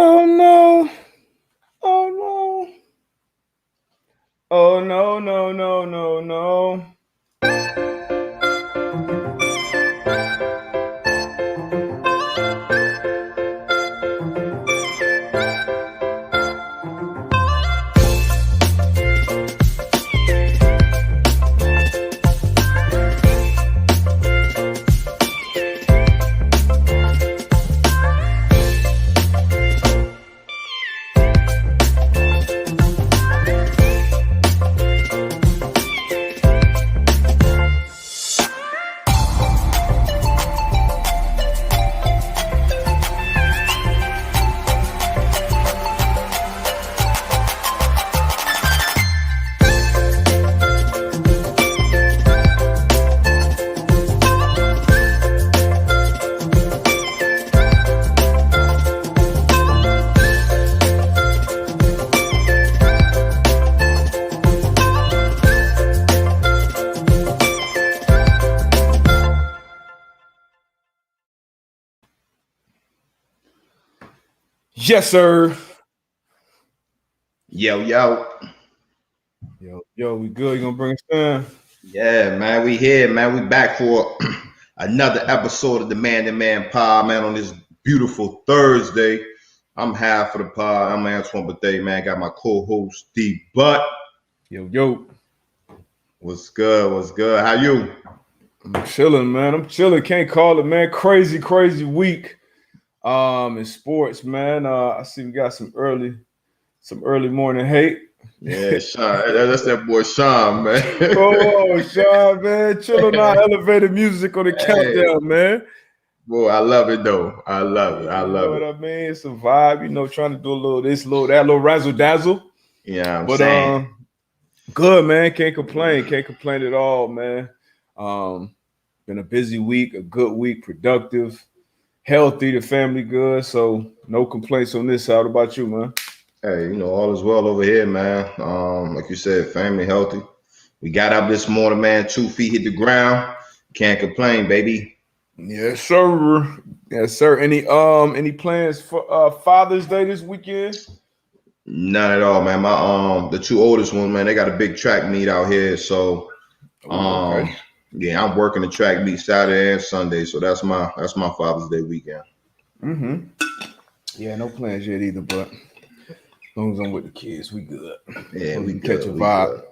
Oh no. Oh no. Oh no, no, no, no, no. Yes, sir. Yo, yo. Yo, we good. You gonna bring us in? Yeah, man, we here, man. We back for another episode of the Man to Man Pod, man, on this beautiful Thursday. I'm half of the pod. I'm Antoine Bethea, man. Got my co-host, Steve Butt. Yo. What's good? What's good? How you? I'm chilling, man. I'm chilling. Can't call it, man. Crazy week. In sports, man. I see we got some early morning hate. Yeah, Sean. That's that boy Sean, man. Oh, Sean, man. Chilling out elevated music on the countdown, man. Boy, I love it though. I love it. I love You know it. what I mean? It's a vibe, trying to do a little this, little that, little razzle dazzle. Yeah, I'm saying. Good, man. Can't complain. Can't complain at all, man. Been a busy week, a good week, productive, healthy, the family good. So no complaints on this side. What about you, man? Hey, all is well over here, man. Like you said, family healthy. We got up this morning, man. 2 feet hit the ground. Can't complain, baby. Yes, sir. Yes, sir. Any plans for Father's Day this weekend? None at all, man. My the two oldest ones, man, they got a big track meet out here. So Okay. yeah, I'm working the track meet Saturday and Sunday. So that's my Father's Day weekend. Mm-hmm. Yeah, no plans yet either, but as long as I'm with the kids, we good. Yeah, we can catch a vibe.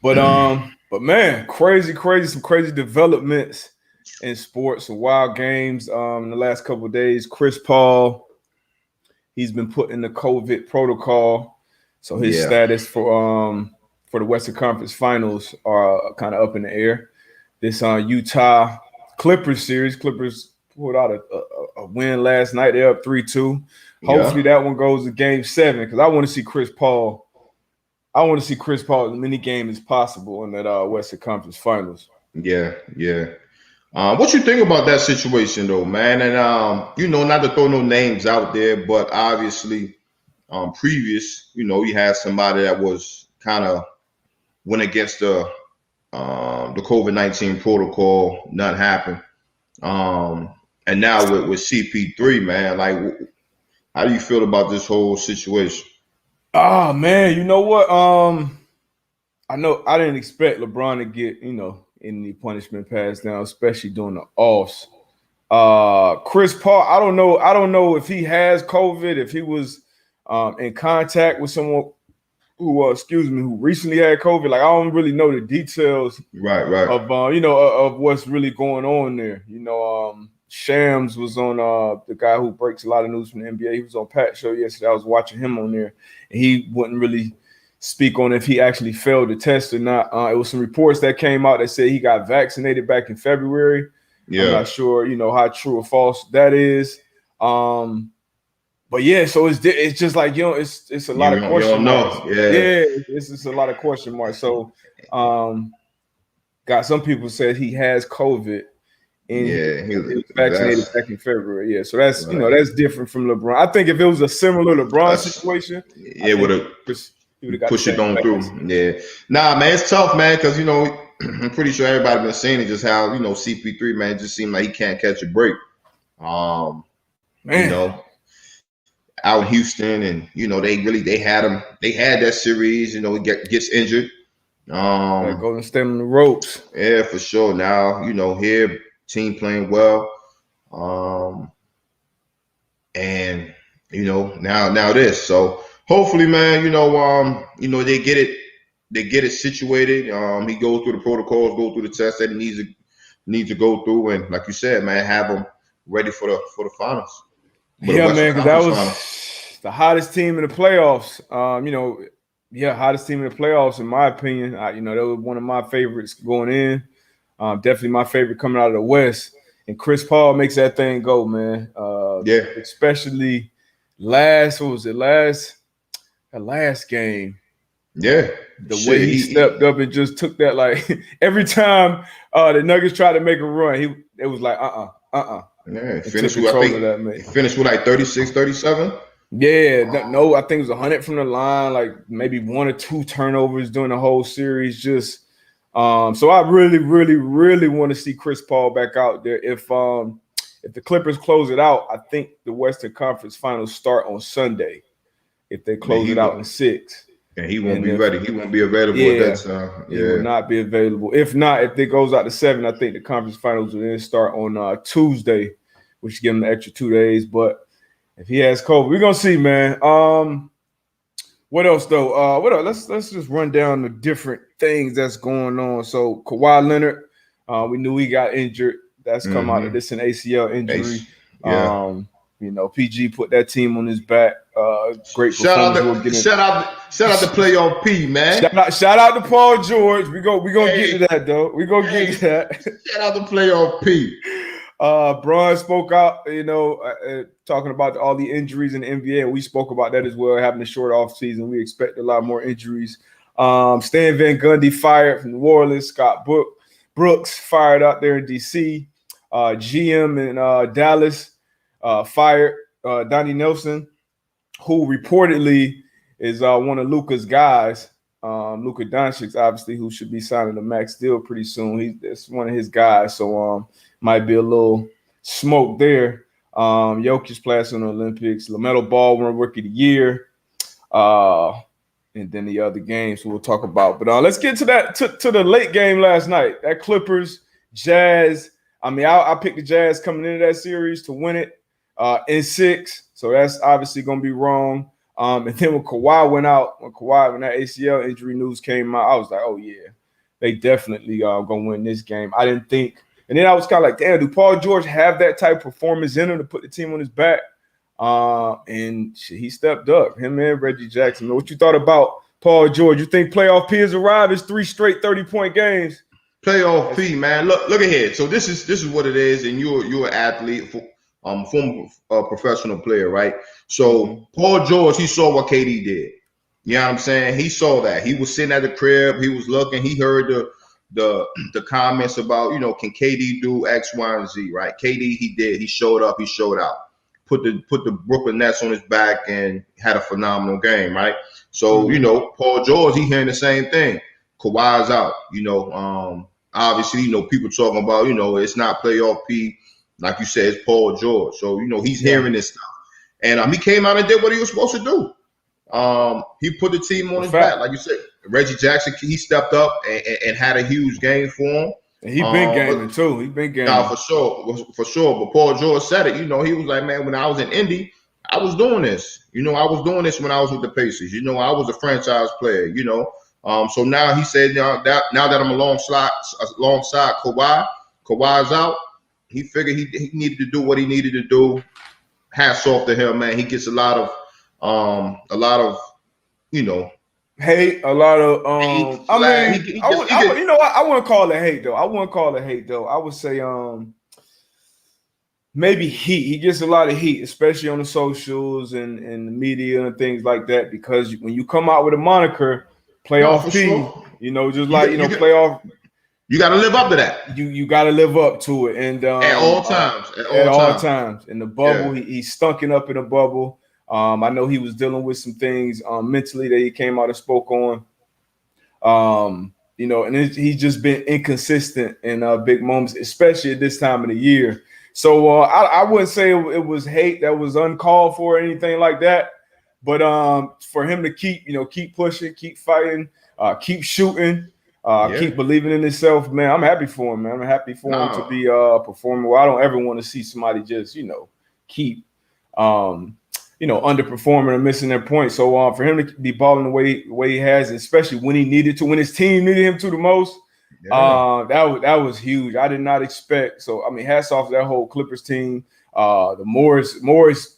But man, crazy, some crazy developments in sports, some wild games. In the last couple of days, Chris Paul, he's been put in the COVID protocol, so his status for the Western Conference Finals are kind of up in the air. This Utah Clippers series, Clippers pulled out a win last night. They're up 3-2. Hopefully that one goes to Game 7 because I want to see Chris Paul. I want to see Chris Paul as many games as possible in that Western Conference Finals. Yeah. What you think about that situation though, man? And not to throw no names out there, but obviously, previous, you had somebody that was kind of went against the COVID-19 protocol, not happen. And now with CP3, man, like, how do you feel about this whole situation? Oh man, you know what? I know I didn't expect LeBron to get, any punishment passed down, especially during the offs. Chris Paul, I don't know if he has COVID, if he was in contact with someone who recently had COVID. Like, I don't really know the details right of of what's really going on there. Shams was on the guy who breaks a lot of news from the NBA. He was on Pat's show yesterday. I was watching him on there, and he wouldn't really speak on if he actually failed the test or not. It was some reports that came out that said he got vaccinated back in February. Yeah. I'm not sure, how true or false that is. But yeah, so it's just like, it's a lot of question marks. Yeah, it's just a lot of question marks. So, some people said he has COVID. And he was vaccinated back in February. Yeah, so that's that's different from LeBron. I think if it was a similar LeBron situation, it would have pushed it on through. Yeah, nah, man, it's tough, man, because I'm pretty sure everybody been saying it, just how CP3, man, just seemed like he can't catch a break. Man, out in Houston, and they had that series. He gets injured. Golden State on the ropes. Yeah, for sure. Now here team playing well, and now this. So hopefully, man, they get it situated. He goes through the protocols, go through the tests that he needs to go through, and like you said, man, have him ready for the finals. Yeah, man, because that was the hottest team in the playoffs. Hottest team in the playoffs, in my opinion. That was one of my favorites going in. Definitely my favorite coming out of the West. And Chris Paul makes that thing go, man. Especially last game. Yeah. The way he stepped up and just took that, like, every time the Nuggets tried to make a run, it was like, Yeah, finished with like 36, 37. Yeah, I think it was 100 from the line, like maybe 1 or 2 turnovers during the whole series. Just so I really, really, really want to see Chris Paul back out there. If the Clippers close it out, I think the Western Conference Finals start on Sunday. If they close it out in 6. And he won't be ready. He won't be available at that time. He will not be available. If not, if it goes out to 7, I think the conference finals will then start on Tuesday, which give him the extra 2 days. But if he has COVID, we're gonna see, man. What else though? What else? Let's just run down the different things that's going on. So Kawhi Leonard, we knew he got injured. That's come out of this an ACL injury. PG put that team on his back. Great performance. Shout out to playoff P, man. Shout out to Paul George. We gonna get to that though. We gonna get to that. Shout out to playoff P. Bron spoke out, talking about all the injuries in the NBA, and we spoke about that as well, having a short off season. We expect a lot more injuries. Stan Van Gundy fired from New Orleans. Scott Brooks fired out there in DC. GM in Dallas fired Donnie Nelson, who reportedly is one of Luka's guys. Luka Doncic, obviously, who should be signing a max deal pretty soon. That's one of his guys, so might be a little smoke there. Jokic plays in the Olympics. LaMelo Ball won Rookie of the Year, and then the other games we'll talk about. But let's get to that to the late game last night. That Clippers Jazz. I picked the Jazz coming into that series to win it in 6, so that's obviously going to be wrong. And then when Kawhi went out, when that ACL injury news came out, I was like, oh yeah, they definitely going to win this game. I didn't think, and then I was kind of like, damn, do Paul George have that type of performance in him to put the team on his back? And he stepped up, him and Reggie Jackson. What you thought about Paul George? You think playoff P has arrived? It's 3 straight 30-point games. Playoff P, man. Look ahead. So this is what it is, and you're an athlete, former professional player, right? So Paul George, he saw what KD did. You know what I'm saying? He saw that. He was sitting at the crib. He was looking. He heard the comments about, can KD do X, Y, and Z, right? KD, he did. He showed up. He showed out. Put the Brooklyn Nets on his back and had a phenomenal game, right? So, Paul George, he hearing the same thing. Kawhi's out. Obviously, people talking about, it's not playoff P. Like you said, it's Paul George. So, he's hearing this stuff. And he came out and did what he was supposed to do. He put the team on his back. Like you said, Reggie Jackson, he stepped up and had a huge game for him. And he been gaming too. He been gaming. Nah, for sure. But Paul George said it. He was like, man, when I was in Indy, I was doing this. I was doing this when I was with the Pacers. I was a franchise player, So now he said, now that I'm alongside Kawhi's out, he figured he needed to do what he needed to do. Hats off to him, man. He gets a lot of hate, a lot of hate. I wouldn't call it hate though. I would say maybe heat. He gets a lot of heat, especially on the socials and the media and things like that, because when you come out with a moniker, playoff P, sure. Just like playoff. You got to live up to that. You got to live up to it, and at all times. At all times. In the bubble, he's stunking up in the bubble. I know he was dealing with some things mentally that he came out and spoke on. And he's just been inconsistent in big moments, especially at this time of the year. So I wouldn't say it was hate that was uncalled for or anything like that. But for him to keep pushing, keep fighting, keep shooting, keep believing in himself, man, I'm happy for him, man. I'm happy for him to be performing well. I don't ever want to see somebody just, keep underperforming and missing their point. So for him to be balling the way he has, especially when he needed to, when his team needed him to the most, that was huge. I did not expect. So I mean, hats off to that whole Clippers team. The Morris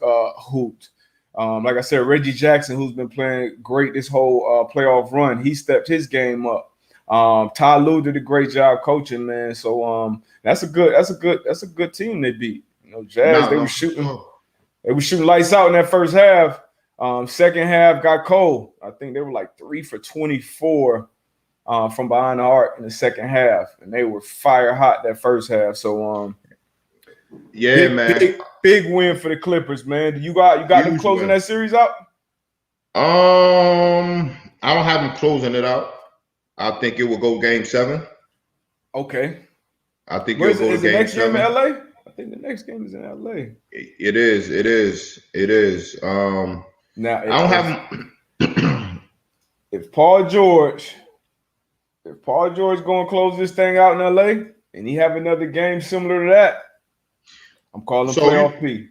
hooped. Like I said, Reggie Jackson, who's been playing great this whole playoff run, he stepped his game up. Ty Lue did a great job coaching, man. So that's a good team they beat. Jazz, they were shooting lights out in that first half. Second half got cold. I think they were like 3 for 24 from behind the arc in the second half, and they were fire hot that first half. So big win for the Clippers, man. You got them closing that series out? I don't have them closing it out. I think it will go game 7. Okay. I think it'll go to game 7. Is the next game in LA? I think the next game is in LA. It is. Now I don't have if Paul George going to close this thing out in LA and he have another game similar to that, I'm calling playoff P.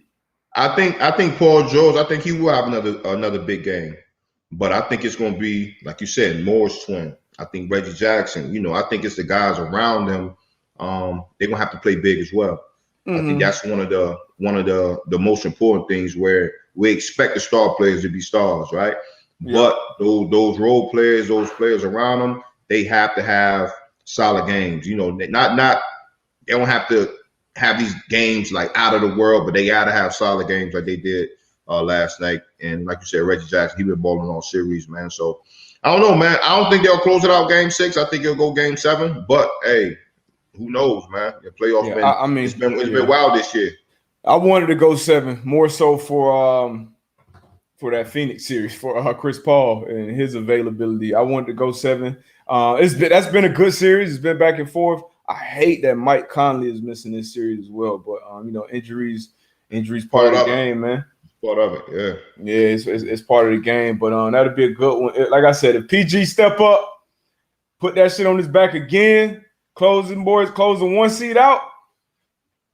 I think Paul George, I think he will have another big game. But I think it's going to be, like you said, Moore's twin. I think Reggie Jackson, I think it's the guys around them. They're going to have to play big as well. I think that's one of the most important things, where we expect the star players to be stars, right? Yeah. But those role players, those players around them, they have to have solid games. Not they don't have to have these games like out of the world, but they got to have solid games like they did last night. And like you said, Reggie Jackson, he been balling all series, man. So I don't know, man. I don't think they'll close it out game 6. I think it'll go game 7. But hey, who knows, man? The playoffs it's been wild this year. I wanted to go 7 more so for that Phoenix series for Chris Paul and his availability. I wanted to go 7. That's been a good series. It's been back and forth. I hate that Mike Conley is missing this series as well, but injuries part of the game, man. Part of it, it's part of the game. But that'll be a good one. Like I said, if PG step up, put that shit on his back again, closing one seed out,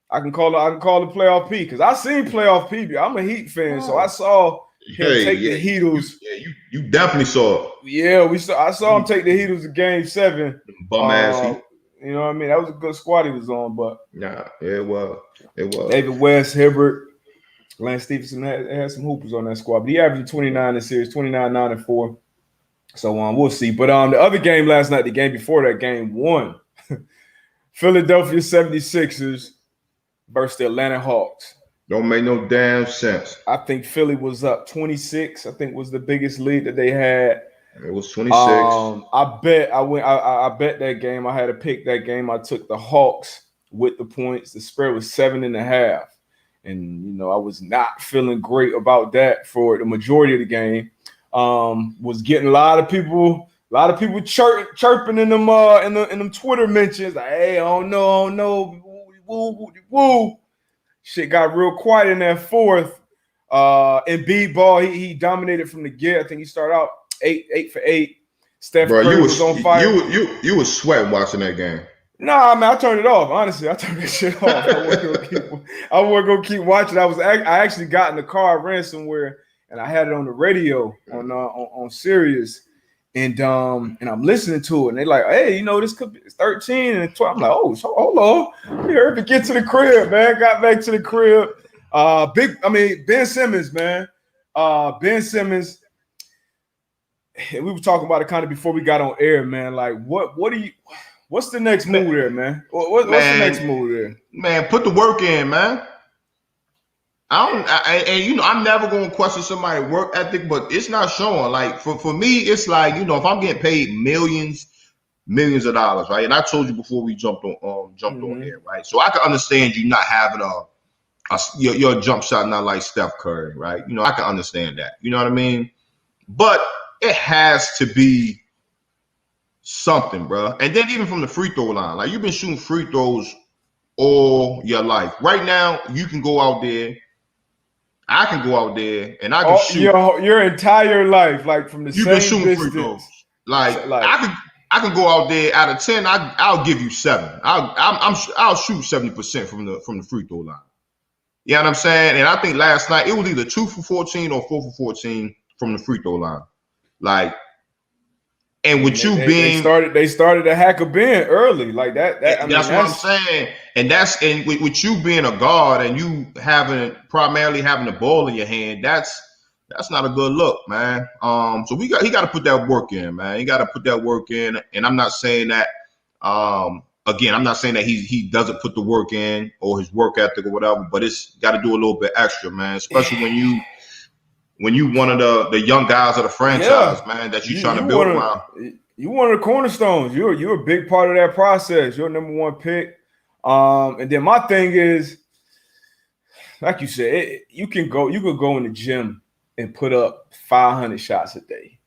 I can call the playoff P, because I seen playoff P. I'm a Heat fan, so I saw him take the Heatles. Yeah, you definitely saw it. Yeah, I saw him take the Heatles in game 7. Bum ass Heat. You know what I mean? That was a good squad he was on, but it was. David West, Hibbert, Lance Stephenson had some hoopers on that squad, but he averaged 29 in the series, 29, 9, and 4. So we'll see. But the other game last night, the game before that, game 1, Philadelphia 76ers versus the Atlanta Hawks. Don't make no damn sense. I think Philly was up 26. I think was the biggest lead that they had. It was 26. I bet that game. I had to pick that game. I took the Hawks with the points. The spread was 7.5. And I was not feeling great about that for the majority of the game. Was getting a lot of people chirping in them in them Twitter mentions. Like, hey, I don't know. Woo. Shit got real quiet in that fourth. Embiid ball, he dominated from the get. I think he started out 8 for 8. Steph Curry was on fire. You was sweating watching that game. Nah, man, I turned it off. Honestly, I turned that shit off. I wasn't gonna keep watching. I actually got in the car, I ran somewhere, and I had it on the radio on Sirius, and I'm listening to it, and they're like, hey, this could be 13 and 12. I'm like, oh, so hold on. We heard to get to the crib, man. Got back to the crib. Ben Simmons, man. Ben Simmons. And we were talking about it kind of before we got on air, man. Like, what's the next move there, man? What's the next move there? Man, put the work in, man. I'm never gonna question somebody's work ethic, but it's not showing. Like for me, it's like, if I'm getting paid millions of dollars, right? And I told you before we jumped on here, right? So I can understand you not having your jump shot not like Steph Curry, right? I can understand that. You know what I mean? But it has to be something, bro. And then even from the free throw line, like, you've been shooting free throws all your life. Right now, you can go out there. I can go out there and I can shoot. Your entire life, like from the You've been same shooting free throws. distance. Like I can go out there out of 10. I'll give you 7. I'll shoot 70% from the free throw line. You know what I'm saying? And I think last night it was either 2 for 14 or 4 for 14 from the free throw line. Like, and with they started to hack a Ben early, like that. That's what I'm saying. And with you being a guard and you primarily having the ball in your hand, that's not a good look, man. So he got to put that work in, man. He got to put that work in. And I'm not saying that. Again, I'm not saying that he doesn't put the work in or his work ethic or whatever, but it's got to do a little bit extra, man. Especially when you one of the young guys of the franchise, man, that you're trying to build around. You one of the cornerstones. You're a big part of that process. You're number one pick. And then my thing is, like you said, you could go in the gym and put up 500 shots a day,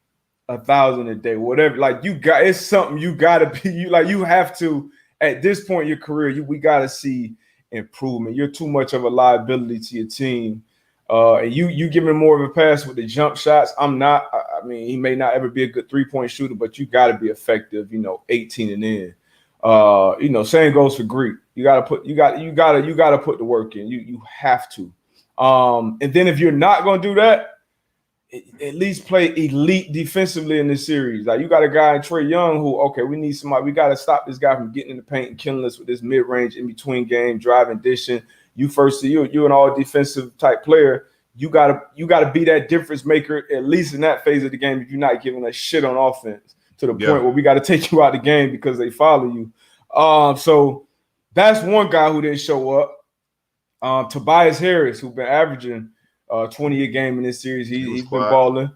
1,000 a day, whatever. Like it's something you gotta be. You have to. At this point in your career, we got to see improvement. You're too much of a liability to your team. And you giving more of a pass with the jump shots. I'm not. I mean, he may not ever be a good 3-point shooter, but you got to be effective, 18 and in. Same goes for Greek. You got to put the work in. You have to. And then if you're not going to do that, at least play elite defensively in this series. Like you got a guy in Trae Young who, okay, we need somebody. We got to stop this guy from getting in the paint and killing us with this mid-range in between game, driving, dishing. You're an all defensive type player. You gotta be that difference maker at least in that phase of the game. If you're not giving us shit on offense to the point where we got to take you out the game because they follow you. So that's one guy who didn't show up. Tobias Harris, who's been averaging 20 a game in this series. He's been balling.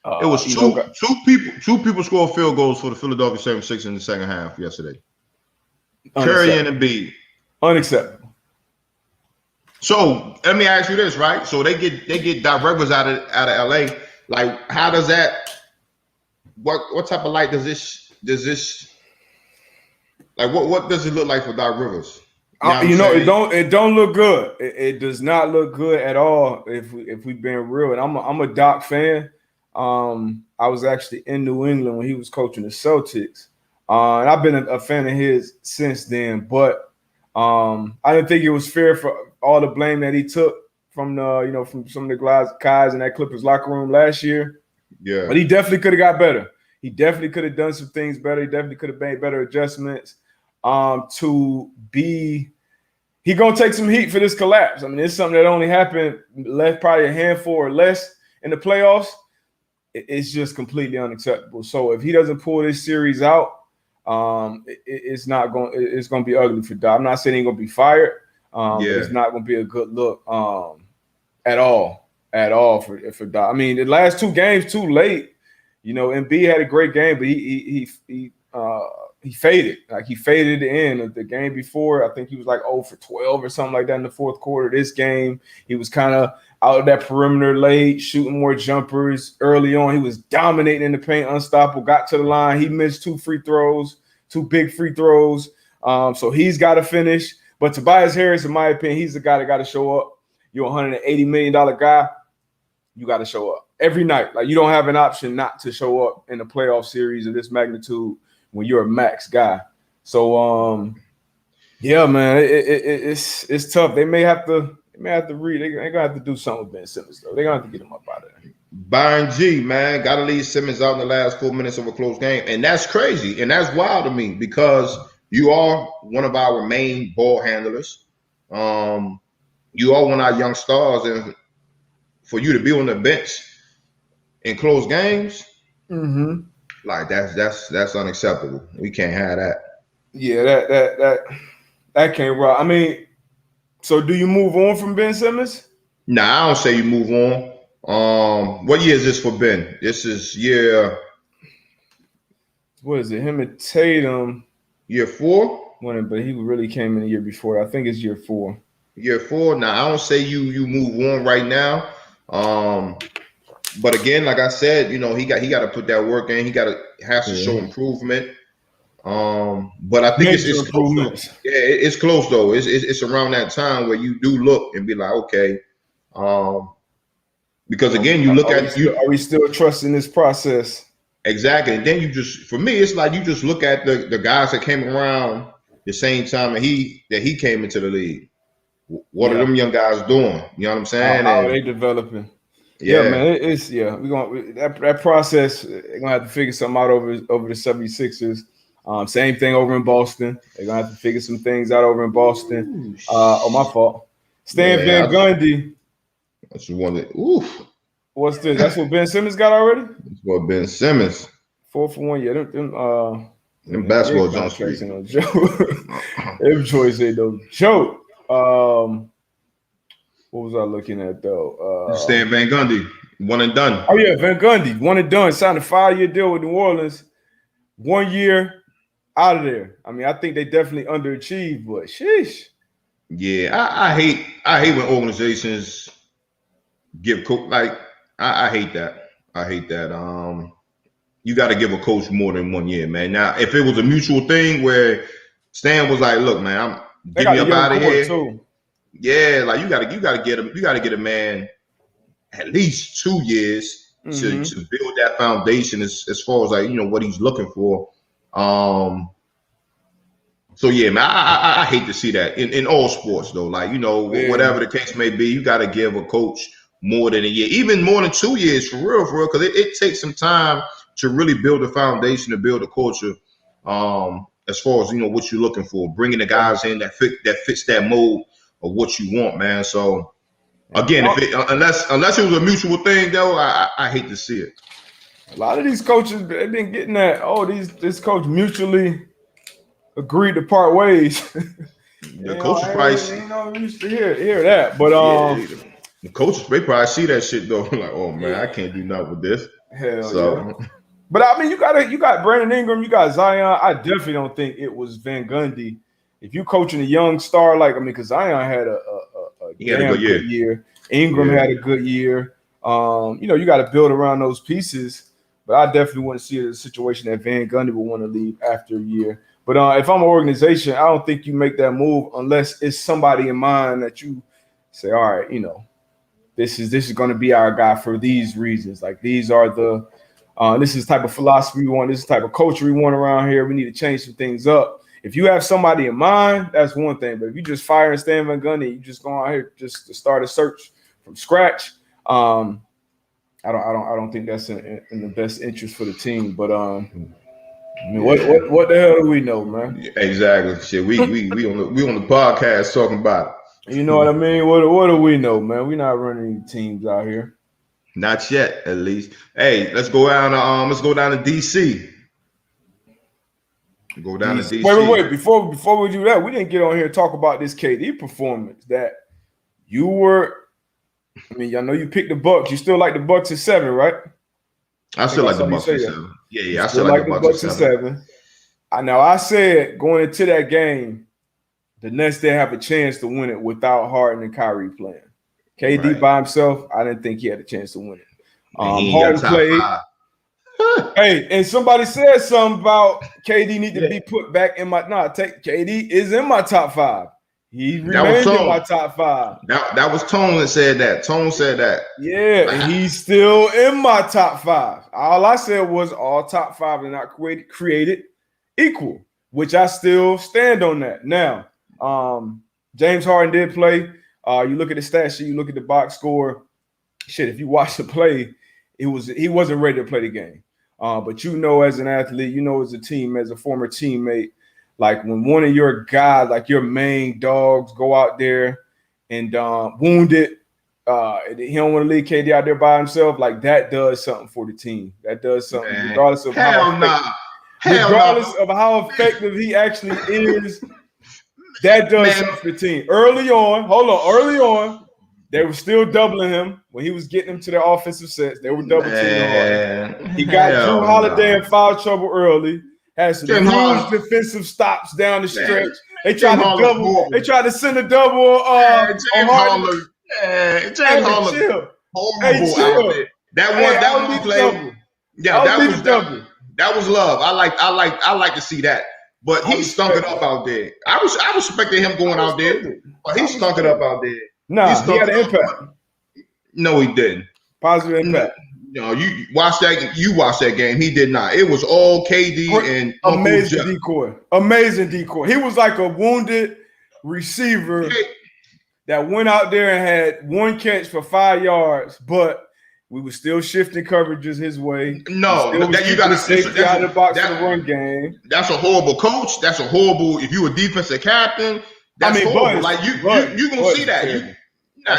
It was two people scored field goals for the Philadelphia 76ers in the second half yesterday. Curry and Embiid. Unacceptable. So let me ask you this, right? So they get Doc Rivers out of LA. Like, how does that? What type of light does this? Like, what does it look like for Doc Rivers? It don't look good. It does not look good at all. If we've been real, and I'm a Doc fan. I was actually in New England when he was coaching the Celtics, and I've been a fan of his since then. But I didn't think it was fair for all the blame that he took from from some of the guys in that Clippers locker room last year. Yeah, but he definitely could have got better. He definitely could have done some things better. He definitely could have made better adjustments. He gonna take some heat for this collapse. I mean, it's something that only happened probably a handful or less in the playoffs. It's just completely unacceptable. So if he doesn't pull this series out, it's gonna be ugly for Doc. I'm not saying he's gonna be fired. But it's not gonna be a good look at all for Doc. I mean, the last 2 games too late. Embiid had a great game, but he faded. Like he faded in the game before. I think he was like 0 for 12 or something like that in the fourth quarter. This game, he was kind of out of that perimeter late, shooting more jumpers early on. He was dominating in the paint, unstoppable. Got to the line. He missed 2 big free throws. So he's got to finish. But Tobias Harris, in my opinion, he's the guy that got to show up. You're a $180 million guy. You got to show up every night. Like you don't have an option not to show up in a playoff series of this magnitude when you're a max guy. So, yeah, man, it's tough. They may have to read. They're gonna have to do something with Ben Simmons though. They're gonna have to get him up out of there. Byron G, man, gotta leave Simmons out in the last 4 minutes of a close game, and that's crazy and that's wild to me because you are one of our main ball handlers. You are one of our young stars, and for you to be on the bench in close games, like that's unacceptable. We can't have that. Yeah, that can't rock. I mean, so do you move on from Ben Simmons? Nah, I don't say you move on. What year is this for Ben? This is year. What is it? Him and Tatum. Year 4? But he really came in the year before. I think it's year 4. Year 4. Now I don't say you move on right now. But again, like I said, he got to put that work in. He has to show improvement. But I think Major it's close though. improvements. Yeah, it's close though. It's around that time where you do look and be like, okay, because again, you look at you Are we still trusting this process? exactly, and then you just for me, it's like you just look at the guys that came around the same time that he came into the league. What are them young guys doing? You know what I'm saying? How are they developing? Yeah, man, we're gonna that process. They're gonna have to figure something out over the 76ers. Same thing over in Boston. They're gonna have to figure some things out over in Boston. My fault. Stan Van Gundy. That's one that. Oof. What's this? That's what Ben Simmons got already. That's what Ben Simmons. 4 for 1. Yeah, them basketball jump street. No joke. Them choice ain't no joke. What was I looking at though? Stan Van Gundy, one and done. Oh yeah, Van Gundy, one and done. Signed a 5-year deal with New Orleans. 1 year out of there. I mean, I think they definitely underachieved, but sheesh. Yeah, I hate when organizations give coach like I hate that. I hate that. You got to give a coach more than 1 year, man. Now, if it was a mutual thing where Stan was like, "Look, man, I'm getting me up out of here." Too. Yeah, like you got to get a man at least 2 years to build that foundation as far as like what he's looking for. So yeah, man, I hate to see that in all sports though. Like whatever the case may be, you got to give a coach more than a year, even more than 2 years for real, because it takes some time to really build a foundation, to build a culture. As far as what you're looking for, bringing the guys in that fits that mold of what you want, man. So again, unless it was a mutual thing though, I hate to see it. A lot of these coaches, they've been getting that. This coach mutually agreed to part ways. The coaches probably used to hear that, but the coaches they probably see that shit though. Like, oh man, I can't do nothing with this. Hell yeah. But I mean, you got Brandon Ingram, you got Zion. I definitely don't think it was Van Gundy. If you coaching a young star because Zion had a good year. Ingram had a good year. You got to build around those pieces. But I definitely wouldn't see a situation that Van Gundy would want to leave after a year. But if I'm an organization, I don't think you make that move unless it's somebody in mind that you say, all right, this is going to be our guy for these reasons. Like these are this is the type of philosophy we want. This is the type of culture we want around here. We need to change some things up. If you have somebody in mind, that's one thing. But if you just fire and Stan Van Gundy, you just go out here just to start a search from scratch. I don't think that's in the best interest for the team. But I mean, what the hell do we know, man? Exactly. Shit, we on the podcast talking about it. You know what I mean? What do we know, man? We're not running any teams out here. Not yet, at least. Hey, let's go down to DC. Go down to DC. Wait. Before we do that, we didn't get on here and talk about this KD performance that you were. I mean, I know you picked the Bucks. You still like the Bucks at 7, right? I still like the Bucks at 7. Yeah. I still like the Bucks at 7. I said going into that game, the Nets didn't have a chance to win it without Harden and Kyrie playing. KD by himself, I didn't think he had a chance to win it. Harden played. Hey, and somebody said something about KD need to be put back in my. KD is in my top 5. He remains in my top 5. That was Tone that said that. Tone said that. Yeah, and he's still in my top 5. All I said was all top 5 are not created equal, which I still stand on that. Now, James Harden did play. You look at the stat sheet, you look at the box score. Shit, if you watch the play, he wasn't ready to play the game. But as an athlete, as a team, as a former teammate, like when one of your guys, like your main dogs, go out there and wounded, he don't want to leave KD out there by himself. Like that does something for the team. That does something, regardless of how effective he actually is. That does something for the team. Early on, they were still doubling him when he was getting them to their offensive sets. They were double teaming hard. He got Drew Holiday in foul trouble early. Had some huge defensive stops down the stretch. They tried to double. They tried to send a double on Harden. James Harden. Chill. That one play. Yeah, that That was love. I like to see that. But he stunk it up out there. I respected him going out there, but he stunk it up out there. Nah, he had an impact. No, he didn't. Positive impact. No, you watched that. You watched that game. He did not. It was all KD and amazing decoy. Amazing decoy. He was like a wounded receiver that went out there and had one catch for 5 yards, but we were still shifting coverages his way. No, that you got to safety out of the box in the run game. That's a horrible coach. That's a horrible. If you a defensive captain, that's horrible. Like you gonna see that.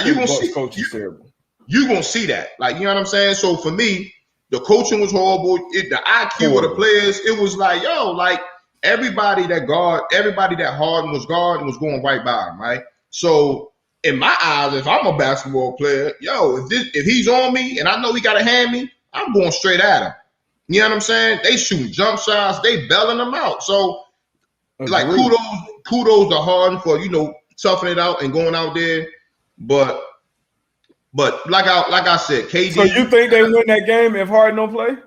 You gonna see. Coach is terrible. You gonna see that. Like, you know what I'm saying. So for me, the coaching was horrible. The IQ of the players, it was like, yo, like everybody that Harden was guarding was going right by him, right? So in my eyes, if I'm a basketball player, yo, if he's on me and I know he got to hand me, I'm going straight at him. You know what I'm saying? They shooting jump shots, they belling them out. So, like, kudos to Harden for, toughing it out and going out there. But like I said, KD. So you think they win that game if Harden don't play?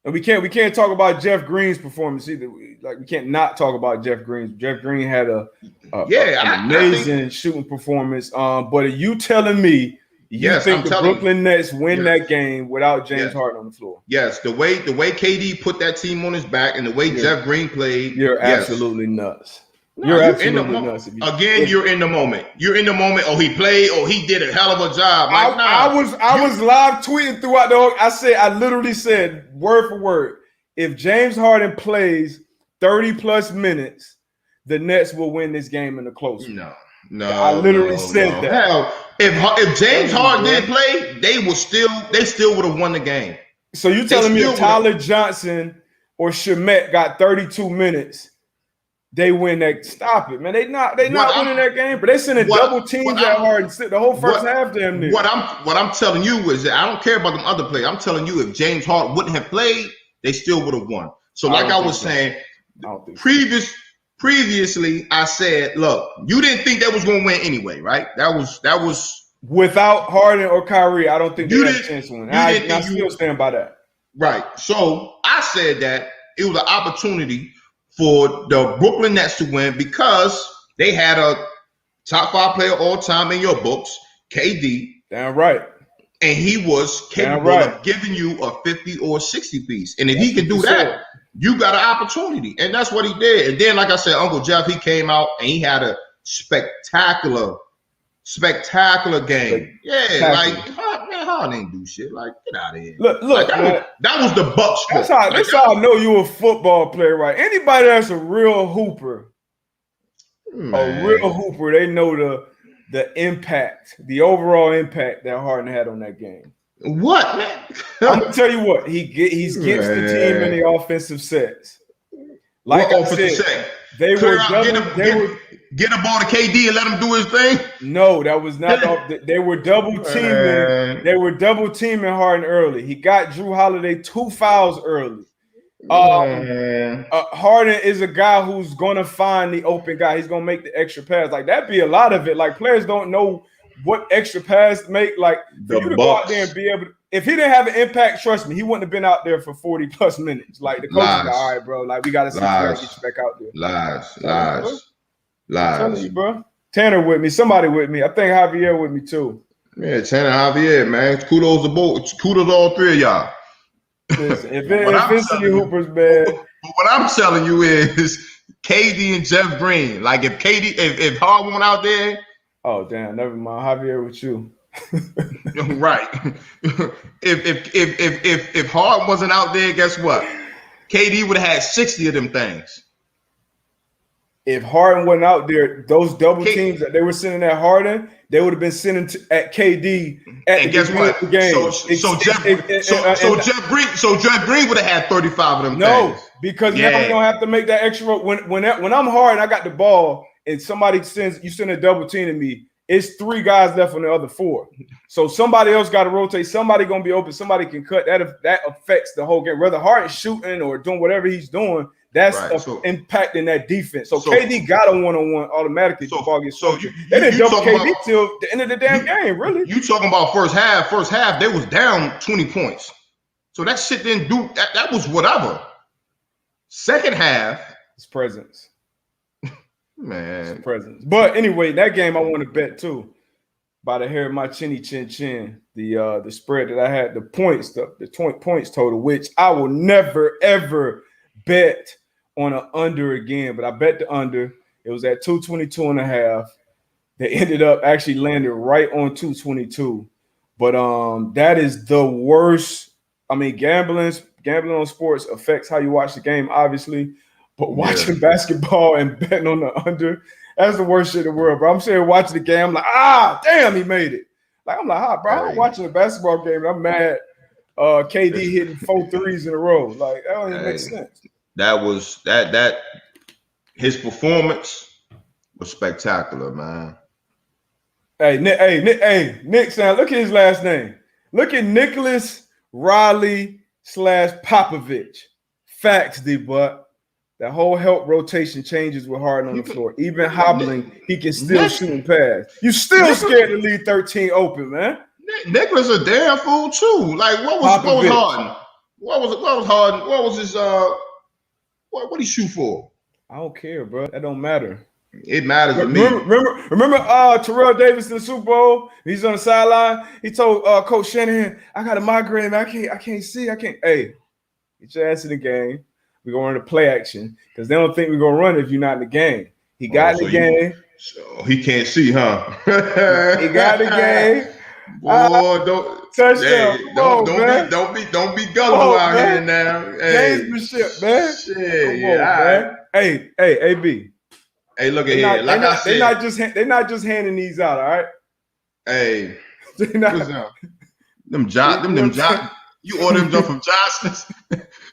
And we can't talk about Jeff Green's performance either. We can't not talk about Jeff Green. Jeff Green had an amazing shooting performance. But are you telling me you think the Brooklyn Nets win that game without James Harden on the floor? Yes, the way KD put that team on his back and the way Jeff Green played, you're absolutely nuts. You're absolutely nuts. Again, you're in the moment. You're in the moment. Oh, he played. Oh, he did a hell of a job. Like, I was live tweeting throughout I literally said word for word, if James Harden plays 30 plus minutes, the Nets will win this game in the close. No. I literally said that. Hell, if James Harden didn't play, they still would have won the game. So you telling me if Tyler Johnson or Shamet got 32 minutes? They win that. Stop it, man. They not winning that game, but they sending double teams at Harden the whole first half. Damn near. What I'm telling you is that I don't care about them other players. I'm telling you, if James Harden wouldn't have played, they still would have won. So, like I was saying, previously, I said, look, you didn't think that was going to win anyway, right? That was without Harden or Kyrie. I don't think they had a chance to win. I still stand by that. Right. So I said that it was an opportunity for the Brooklyn Nets to win because they had a top 5 player all time in your books, KD. Damn right. And he was capable of giving you a 50 or 60 piece. And if he can do that, you got an opportunity. And that's what he did. And then, like I said, Uncle Jeff, he came out and he had a spectacular game. Harden ain't do shit. Like, get out of here. Look, that was the Bucks. That's how I know you a football player, right? Anybody that's a real hooper, they know the impact, the overall impact that Harden had on that game. What, man? I'm gonna tell you what he gets the team in the offensive sets. Like I said, they were get the ball to KD and let him do his thing. No, that was not. They were double teaming. They were double teaming Harden early. He got Drew Holiday 2 fouls early. Harden is a guy who's going to find the open guy. He's going to make the extra pass. Like, that'd be a lot of it. Like, players don't know what extra pass to make. Like, for you to go out there and be able to, if he didn't have an impact, trust me, he wouldn't have been out there for 40 plus minutes. Like, the coach is like, all right, bro, like, we got to see if we got to get you back out there. Lies. I'm telling you, bro. Tanner with me. Somebody with me. I think Javier with me, too. Yeah, Tanner, Javier, man. Kudos to both. Kudos to all three of y'all. Listen, if it's the Hoopers, man. What I'm telling you is KD and Jeff Green. Like, if Harden went out there. Oh, damn. Never mind. Javier with you. Right. If Harden wasn't out there, guess what? KD would have had 60 of them things. If Harden wasn't out there, those double teams that they were sending at Harden, they would have been sending at KD at the beginning of the game. So Jeff Green would have had 35 of them. No, because now we don't have to make that extra. When I'm Harden, I got the ball, and somebody send a double team to me. It's 3 guys left on the other 4. So somebody else got to rotate. Somebody gonna be open. Somebody can cut. That affects the whole game. Whether Harden's shooting or doing whatever he's doing. That's impacting that defense. So KD got a one-on-one automatically. They didn't double KD till the end of the damn game, really. You talking about first half. First half, they was down 20 points. So that shit didn't do that. That was whatever. Second half, his presence. Man. His presence. But anyway, that game I want to bet too. By the hair of my chinny chin chin, the spread that I had, the points total, which I will never ever bet on an under again. But I bet the under. It was at 222.5. They ended up actually landing right on 222. But that is the worst. I mean, gambling on sports affects how you watch the game, obviously. But watching basketball and betting on the under, that's the worst shit in the world, bro. I'm sitting watching the game, I'm like, damn, he made it. Like, I'm like, bro, I'm watching a basketball game and I'm mad KD hitting 4 threes in a row. Like, that don't even make sense. That was that his performance was spectacular, man. Hey, Nick, son, look at his last name. Look at Nicholas Riley /Popovich. Facts, D-Butt. That whole help rotation changes with Harden on the floor. Even hobbling, he can still shoot and pass. You still scared to leave 13 open, man. Nicholas a damn fool too. Like what was Harden? What was Harden? What was his what did he shoot for? I don't care, bro. That don't matter. It matters to me. Remember Terrell Davis in the Super Bowl? He's on the sideline. He told Coach Shanahan, I got a migraine, man. I can't see. Hey, get your ass in the game. We're going to play action because they don't think we're going to run if you're not in the game. He got in the game. So he can't see, huh? He got the game. Boy, don't touchdown. Don't be gullible out here now. Gamesmanship, man. Shit, man. Hey, AB. Hey, look at here. Like I said, they're not just handing these out, all right? Hey, them John. You order them from Johnson's.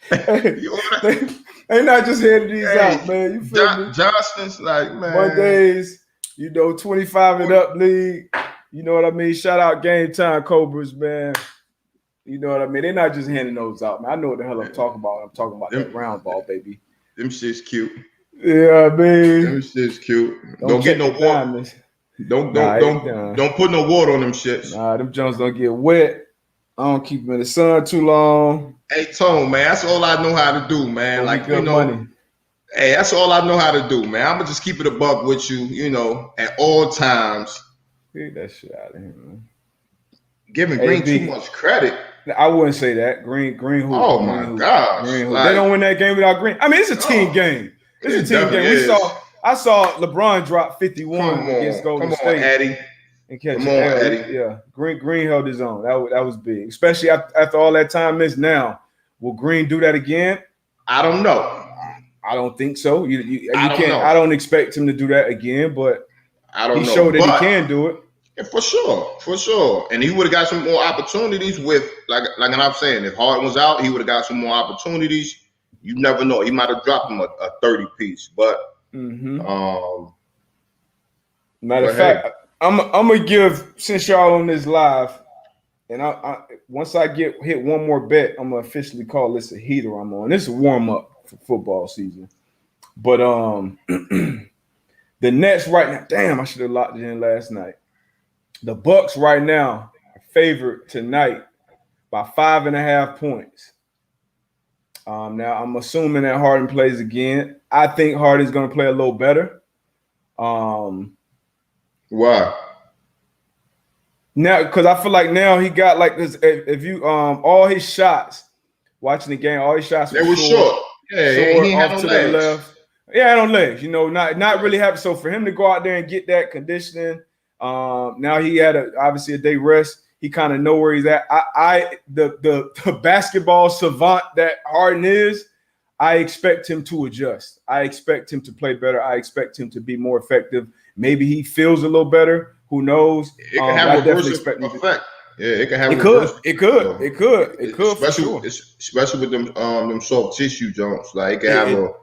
They not just handing these out, man. You feel me? Johnson's, like, man. Mondays, 25 and up league. You know what I mean? Shout out Game Time Cobras, man. You know what I mean? They're not just handing those out, man. I know what the hell I'm talking about. I'm talking about that round ball, baby. Them shit's cute. Yeah, I mean. Them shit's cute. Don't get no water. Don't put no water on them shits. Nah, them Jones don't get wet. I don't keep them in the sun too long. Hey, Tone, man, that's all I know how to do, man. Like, money. Hey, that's all I know how to do, man. I'm gonna just keep it a buck with you, at all times. Get that shit out of here, man. Giving Green too much credit. I wouldn't say that. Green who? Oh my gosh. Like, they don't win that game without Green. I mean, it's a team game. It's a team game. I saw LeBron drop 51 against Golden State. Come on, Eddie. And catch Eddie. Yeah, Green held his own. That was big, especially after all that time missed. Now, will Green do that again? I don't know. I don't think so. You can't. I don't expect him to do that again, but I don't know. He showed that he can do it. Yeah, for sure. And he would have got some more opportunities with, like I'm saying, if Harden was out, he would have got some more opportunities. You never know. He might have dropped him a 30 piece, but matter of fact. I'm gonna give, since y'all on this live, and I once I hit one more bet, I'm gonna officially call this a heater I'm on. This is a warm up for football season. But the Nets right now, damn, I should have locked it in last night. The Bucks right now are favored tonight by 5.5 points. Now I'm assuming that Harden plays again. I think Harden's gonna play a little better. Why? Now, because I feel like now he got like this. If you all his shots, watching the game, all his shots were short. Yeah, he had off to the left. Yeah, on legs. Not really happy. So for him to go out there and get that conditioning, now he had obviously a day rest. He kind of know where he's at. The basketball savant that Harden is, I expect him to adjust. I expect him to play better. I expect him to be more effective. Maybe he feels a little better. Who knows? It can have a reverse effect. Yeah, it can have. It could. Especially with them soft tissue joints, like it can have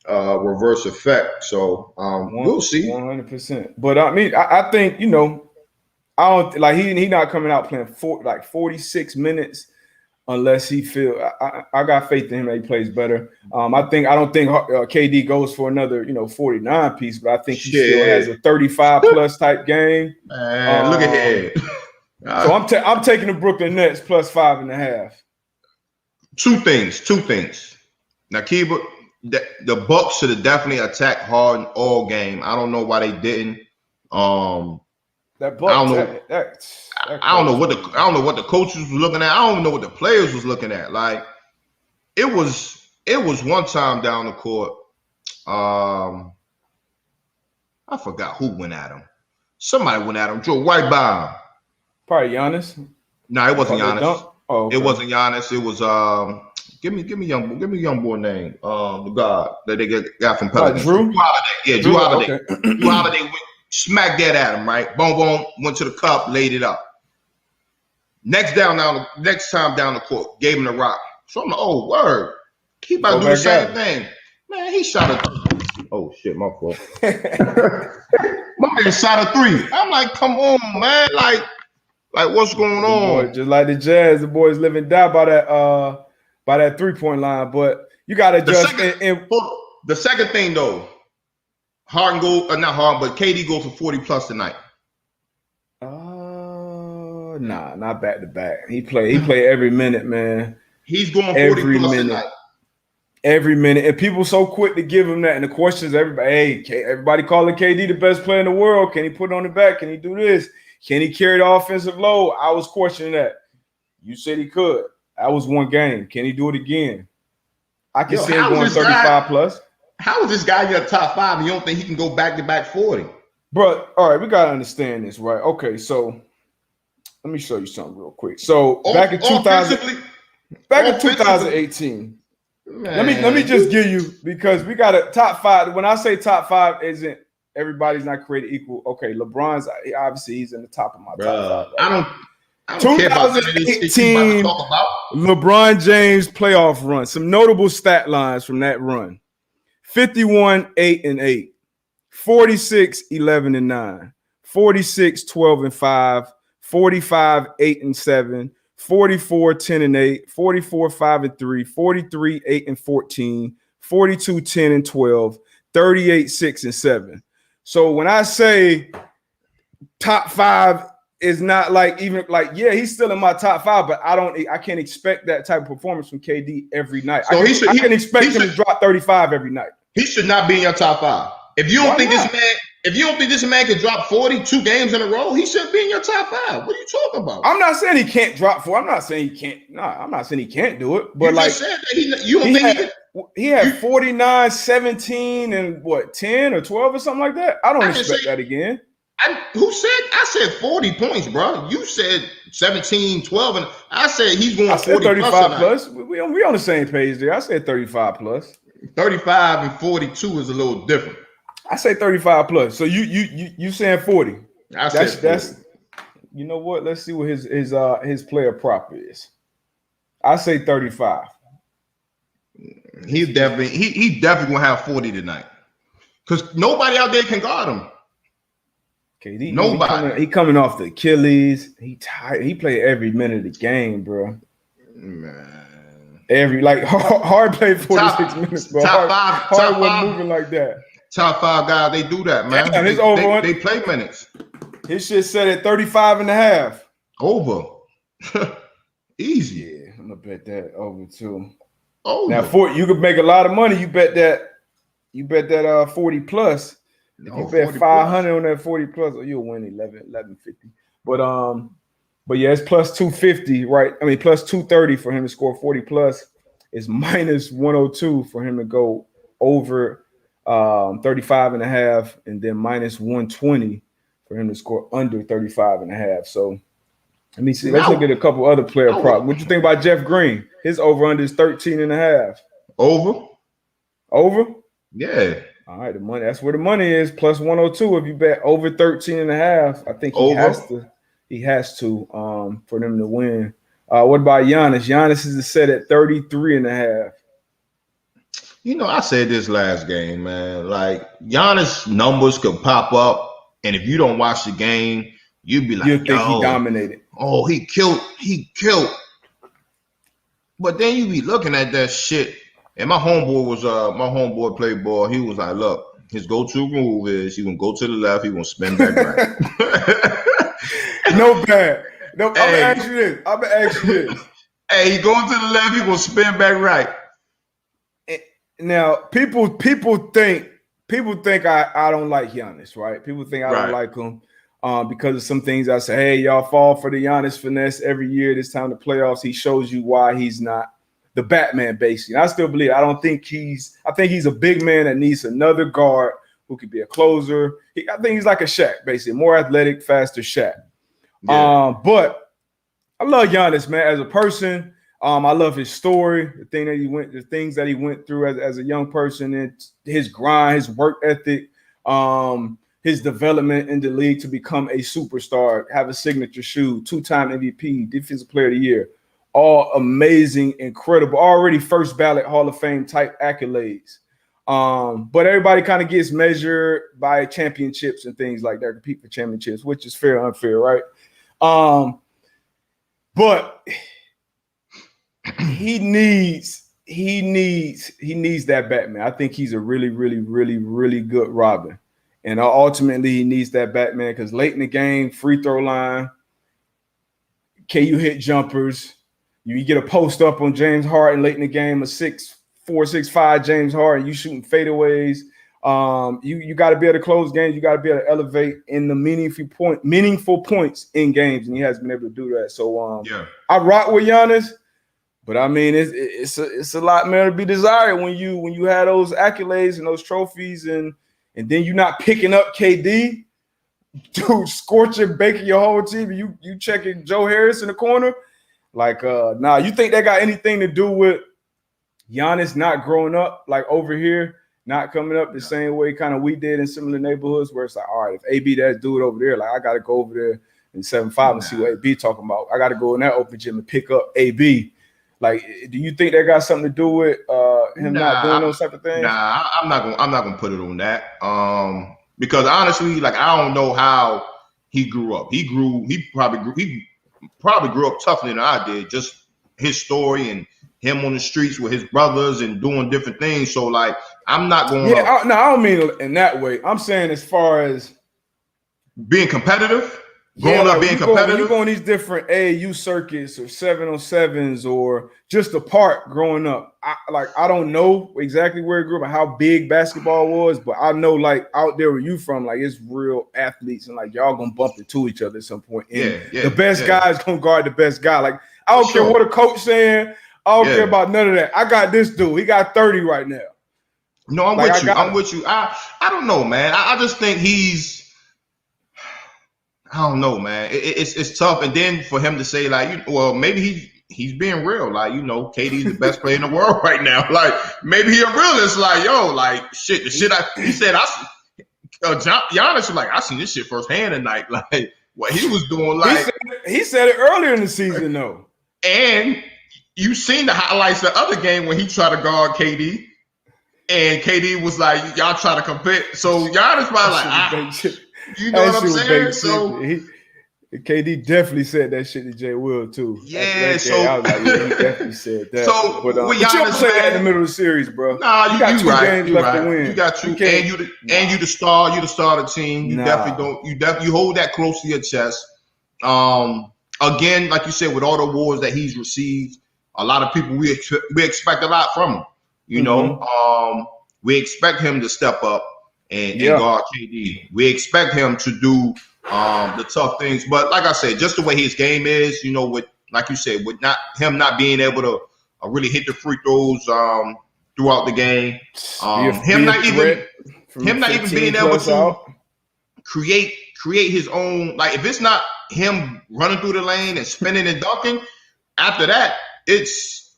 a reverse effect. So we'll see. 100%. But I mean, I think I don't like he not coming out playing 46 minutes. Unless he feel, I got faith in him that he plays better. I don't think KD goes for another 49 piece, but I think he still has a 35 plus type game. Man, look at him. So I'm taking the Brooklyn Nets plus 5.5. Two things. Now, Kiba, the Bucks should have definitely attacked Harden all game. I don't know why they didn't. That Bucks, I don't know what the coaches was looking at. I don't know what the players was looking at. Like it was one time down the court. I forgot who went at him. Somebody went at him. Drew right by him. Probably Giannis. No, it wasn't Giannis. Oh, okay. It wasn't Giannis. It was give me young boy name. The guy that they got from Pelicans. Drew Holiday. Yeah, Drew Holiday. Okay. Drew Holiday went smack dead at him, right? Boom, boom, went to the cup, laid it up. Next time down the court, gave him the rock. So I'm like, oh, word. Keep on doing the same thing. Man, he shot a three. Oh, shit, my fault. My man shot a three. I'm like, come on, man. Like what's going on? Boy, just like the Jazz, the boys live and die by that 3-point line. But you got to just. The second thing, though, Harden not Harden, but KD goes for 40 plus tonight. Nah, not back to back. He play every minute, man. He's going 40 every plus minute. tonight. Every minute, and people so quick to give him that. And the questions, everybody calling KD the best player in the world. Can he put it on the back? Can he do this? Can he carry the offensive load? I was questioning that. You said he could. That was one game. Can he do it again? I can see him going 35 plus. How is this guy in your top 5 and you don't think he can go back to back 40? But all right, we gotta understand this, right? Okay, so let me show you something real quick. So back in 2018. Man. Let me just give you, because we got a top 5. When I say top 5, isn't everybody's not created equal. Okay, LeBron's obviously he's in the top of my top 5. Right? I don't 2018 LeBron James playoff run. Some notable stat lines from that run: 51-8-8, 46-11-9, 46-12-5, 45-8-7. 44-10-8, 44-5-3, 43-8-14, 42-10-12, 38-6-7. So when I say top 5 is not like even like, yeah, he's still in my top 5, but I can't expect that type of performance from KD every night. So I can expect him to drop 35 every night. He should not be in your top 5. If you don't think this man can drop 42 games in a row, he should be in your top 5. What are you talking about? I'm not saying he can't drop 4. I'm not saying he can't. No, I'm not saying he can't do it. But you just said that he had 49, 17, and what, 10 or 12 or something like that. I don't expect that again. I said 40 points, bro. You said 17, 12, and I said he's going 40 35 plus. We on the same page there. I said 35 plus. 35 and 42 is a little different. I say 35 plus. So you saying 40? That's you know what? Let's see what his player prop is. I say 35. He's definitely gonna have 40 tonight. Because nobody out there can guard him. KD, nobody. He coming off the Achilles. He tired. He played every minute of the game, bro. Man. Hard played 46 minutes, bro. Hard wasn't moving like that. Top 5 guys, they do that, man. Yeah, they play minutes. His shit set at 35 and a half. Over. Easy. Yeah, I'm gonna bet that over too. Over. Now, you could make a lot of money. You bet that 40 plus. If you bet 500 on that 40 plus, you'll win 1150. But yeah, it's plus 250, right? I mean, plus 230 for him to score 40 plus. It's minus 102 for him to go over 35 and a half, and then minus 120 for him to score under 35 and a half. So let me see. Let's look at a couple other player props. What you think about Jeff Green? His over under is 13 and a half. Over? Yeah. All right, the money. That's where the money is. Plus 102 if you bet over 13 and a half. I think he has to for them to win. What about Giannis? Giannis is set at 33 and a half. You know, I said this last game, man. Like, Giannis numbers could pop up, and if you don't watch the game, you'd be like, you think he dominated. Oh, he killed. But then you be looking at that shit. And my homeboy played ball. He was like, look, his go-to move is he gonna go to the left, he gonna spin back right. No bad. No, I'm gonna ask you this. Hey, he going to the left, he gonna spin back right. Now, people think I don't like Giannis, right? People think I don't like him because of some things I say. Hey, y'all fall for the Giannis finesse every year. This time the playoffs, he shows you why he's not the Batman, basically. And I still believe. I think he's a big man that needs another guard who could be a closer. I think he's like a Shaq, basically, more athletic, faster Shaq. Yeah. But I love Giannis, man, as a person. I love his story, the things that he went through as a young person, and his grind, his work ethic, his development in the league to become a superstar, have a signature shoe, 2-time MVP, Defensive Player of the Year, all amazing, incredible, already first ballot Hall of Fame type accolades. But everybody kind of gets measured by championships and things like that, compete for championships, which is fair or unfair, right? But he needs that Batman. I think he's a really, really, really, really good Robin. And ultimately he needs that Batman because late in the game, free throw line, can you hit jumpers? You get a post up on James Harden late in the game, a 6'4", 6'5" James Harden, you shooting fadeaways. You got to be able to close games. You got to be able to elevate in the meaningful points in games, and he has been able to do that. So I rock with Giannis. But I mean, it's a lot more to be desired when you have those accolades and those trophies, and then you're not picking up KD, dude, scorching, baking your whole team. You checking Joe Harris in the corner, like you think that got anything to do with Giannis not growing up like over here, not coming up the same way kind of we did in similar neighborhoods where it's like, all right, if AB that dude over there, like I got to go over there in 7-5 and see what AB talking about. I got to go in that open gym and pick up AB. Like, do you think that got something to do with him not doing those type of things? Nah, I'm not gonna put it on that. Because honestly, like I don't know how he grew up. He probably grew up tougher than I did. Just his story and him on the streets with his brothers and doing different things. So like, I'm not going. Yeah, I don't mean in that way. I'm saying as far as being competitive. Growing up being competitive. You go on these different AAU circuits or 7-on-7s or just apart growing up. I don't know exactly where it grew up and how big basketball was, but I know like out there where you from, like it's real athletes and like y'all gonna bump into each other at some point. And the best guy is gonna guard the best guy. Like I don't care what a coach saying. I don't care about none of that. I got this dude. He got 30 right now. No, I'm with you. I'm with you. I don't know, man. I just think I don't know, man. It's tough. And then for him to say, like, well, maybe he's being real. Like, KD's the best player in the world right now. Like, maybe he a realist. Like, yo, like, shit, he said, Giannis was like, I seen this shit firsthand tonight. Like, what he was doing. Like, he said it earlier in the season, though. And you seen the highlights of the other game when he tried to guard KD. And KD was like, y'all try to compete. So Giannis probably like, you know what I'm saying? So KD definitely said that shit to Jay Will too. Yeah, so I was like, he definitely said that. So but you don't say that in the middle of the series, bro. Nah, you got two games left to win. You got two, and you the star. You the star of the team. You definitely don't. You hold that close to your chest. Again, like you said, with all the awards that he's received, a lot of people we expect a lot from him. You know, we expect him to step up and guard KD. We expect him to do the tough things. But like I said, just the way his game is, with like you said, with him not being able to really hit the free throws throughout the game, him not even being able to create his own. Like if it's not him running through the lane and spinning and dunking, after that it's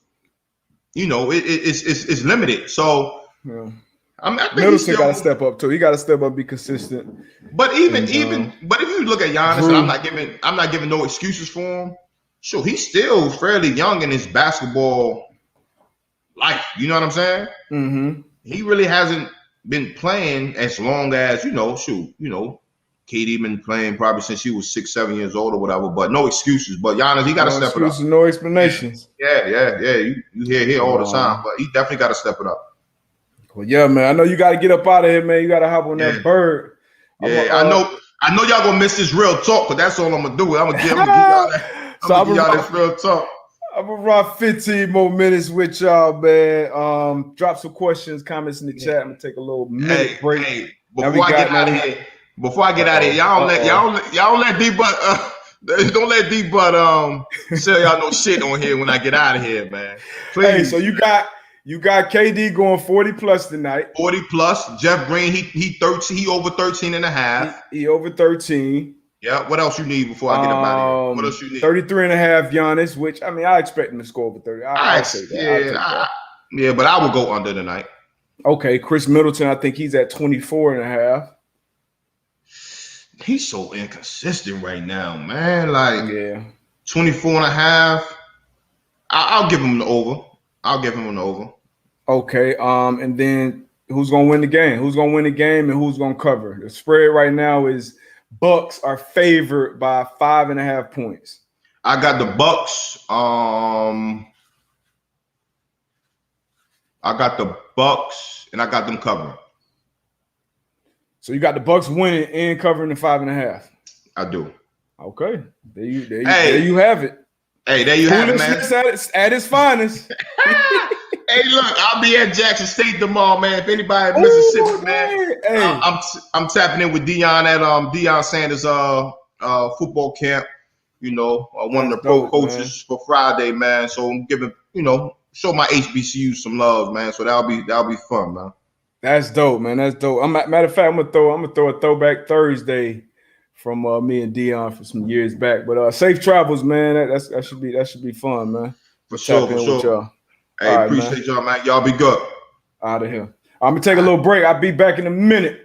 it's limited. So. Yeah. I think Middleton got to step up too. He got to step up, be consistent. But even if you look at Giannis, and I'm not giving no excuses for him. Sure, he's still fairly young in his basketball life. You know what I'm saying? Mm-hmm. He really hasn't been playing as long as KD been playing probably since he was 6-7 years old or whatever. But no excuses. But Giannis, he got to step it up. No explanations. Yeah. You hear all the time, but he definitely got to step it up. Well, yeah, man. I know you got to get up out of here, man. You got to hop on that bird. Yeah, I know y'all gonna miss this real talk, but that's all I'm gonna do. I'm gonna give y'all this real talk. I'm gonna run 15 more minutes with y'all, man. Drop some questions, comments in the chat. I'm gonna take a little minute break. Hey, before I get out of here, y'all let D Butt don't let D Butt sell y'all no shit on here when I get out of here, man. Please. Hey, so you got KD going 40 plus tonight. 40 plus. Jeff Green, he 13, he over 13 and a half. He over 13. Yeah. What else you need before I get him out of here? What else you need? 33 and a half Giannis, which I mean I expect him to score over 30. I'll say that. Yeah, but I will go under tonight. Okay, Chris Middleton, I think he's at 24 and a half. He's so inconsistent right now, man. Like, yeah, 24 and a half. I'll give him the over. Okay, and then who's gonna win the game? Who's gonna win the game and who's gonna cover? The spread right now is Bucks are favored by 5.5 points. I got the Bucks. I got the Bucks, and I got them covering. So you got the Bucks winning and covering the 5.5. I do. Okay, there you have it. Hey, there you have it, man. At its finest. Hey, look, I'll be at Jackson State tomorrow, man. If anybody in Mississippi, man, hey. I'm tapping in with Deion at Deion Sanders football camp. You know, one of the pro coaches for Friday, man. So I'm giving, show my HBCU some love, man. So that'll be fun, man. That's dope, man. That's dope. Matter of fact, I'm gonna throw a throwback Thursday from me and Deion for some years back. But safe travels, man. That should be fun, man. For sure. With y'all. Hey, right, appreciate y'all, man. Y'all be good. Out of here. I'm gonna take a little break. I'll be back in a minute.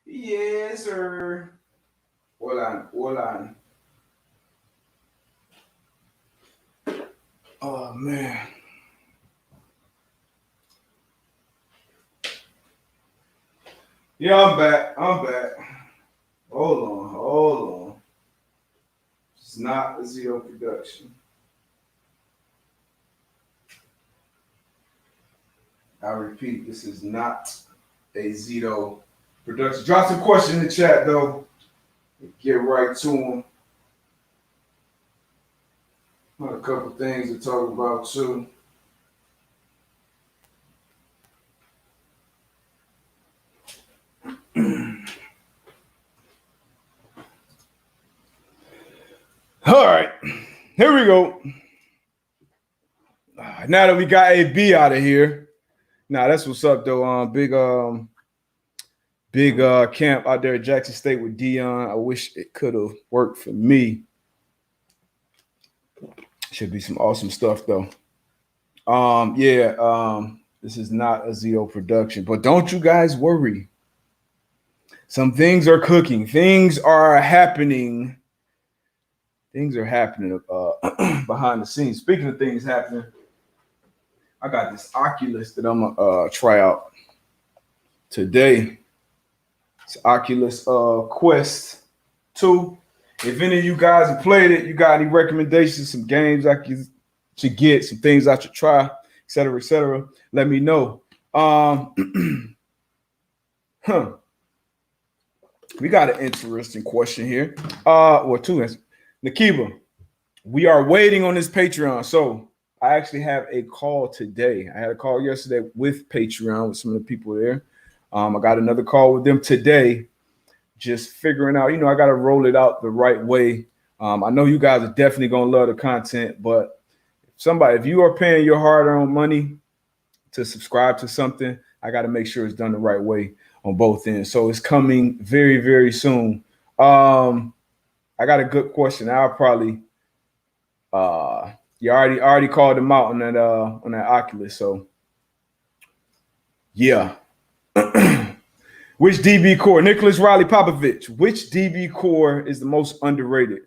Yes, sir. Hold on. Oh, man. Yeah, I'm back. Hold on. It's not a Zito production. I repeat, this is not a Zito production. Drop some questions in the chat, though. Get right to them. A couple things to talk about, too. All right, here we go. Now that we got AB out of here, that's what's up, though. Big camp out there at Jackson State with Deion. I wish it could have worked for me. Should be some awesome stuff, though. This is not a Zito production, but don't you guys worry. Some things are cooking. Things are happening. Behind the scenes. Speaking of things happening, I got this Oculus that I'm gonna try out today. It's Oculus Quest 2. If any of you guys have played it, you got any recommendations, some games I should get, some things I should try, et cetera, let me know. We got an interesting question here. Two answers. Nakiba, we are waiting on this Patreon. So I actually have a call today. I had a call yesterday with Patreon with some of the people there. I got another call with them today, just figuring out, I got to roll it out the right way. I know you guys are definitely going to love the content, but if you are paying your hard-earned money to subscribe to something, I got to make sure it's done the right way on both ends. So it's coming very, very soon. I got a good question. I'll probably you already called him out on that Oculus. So yeah. Which DB core? Nicholas Riley Popovich. Which DB core is the most underrated?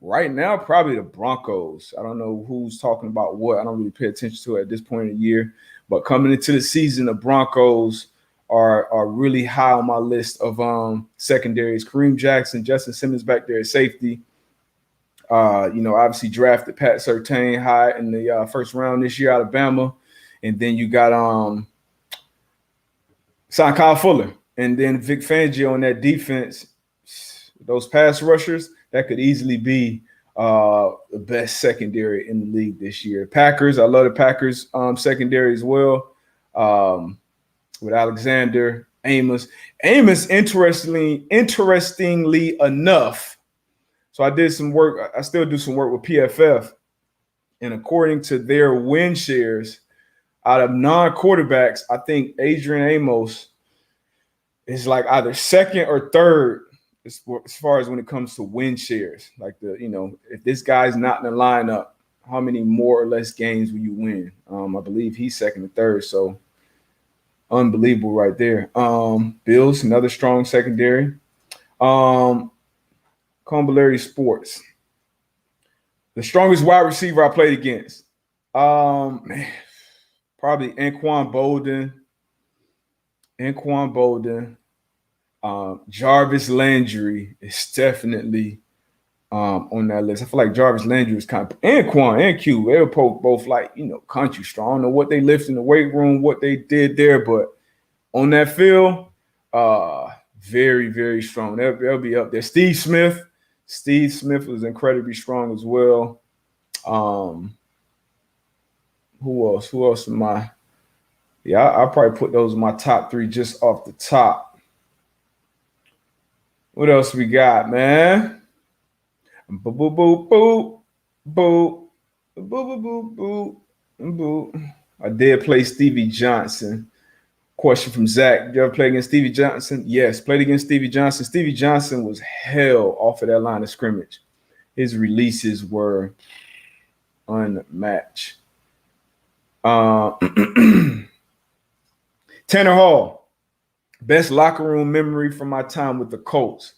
Right now, probably the Broncos. I don't know who's talking about what. I don't really pay attention to it at this point in the year. But coming into the season, the Broncos are really high on my list of secondaries. Kareem Jackson, Justin Simmons back there at safety. Obviously drafted Pat Surtain high in the first round this year out of Bama. And then you got signed Kyle Fuller. And then Vic Fangio on that defense. Those pass rushers, that could easily be the best secondary in the league this year. Packers, I love the Packers secondary as well. With Alexander, Amos. Amos, interestingly enough, so I did some work. I still do some work with PFF. And according to their win shares, out of non-quarterbacks, I think Adrian Amos is like either second or third as far as when it comes to win shares. Like if this guy's not in the lineup, how many more or less games will you win? I believe he's second or third. So unbelievable right there. Bills, another strong secondary. Combalary Sports. The strongest wide receiver I played against. Probably Anquan Bolden. Jarvis Landry is definitely on that list. I feel like Jarvis Landry is kind of, and Quan and Q, they were both like, country strong. I don't know what they lift in the weight room, what they did there, but on that field, very, very strong. They'll be up there. Steve Smith was incredibly strong as well. Who else am I? Yeah, I'll probably put those in my top three just off the top. What else we got, man? Boop, boop, boop, boop, boop, boop, boop, boop, boop, boop. I did play Stevie Johnson. Question from Zach. Did you ever play against Stevie Johnson? Yes, played against Stevie Johnson. Stevie Johnson was hell off of that line of scrimmage. His releases were unmatched. Tanner Hall. Best locker room memory from my time with the Colts.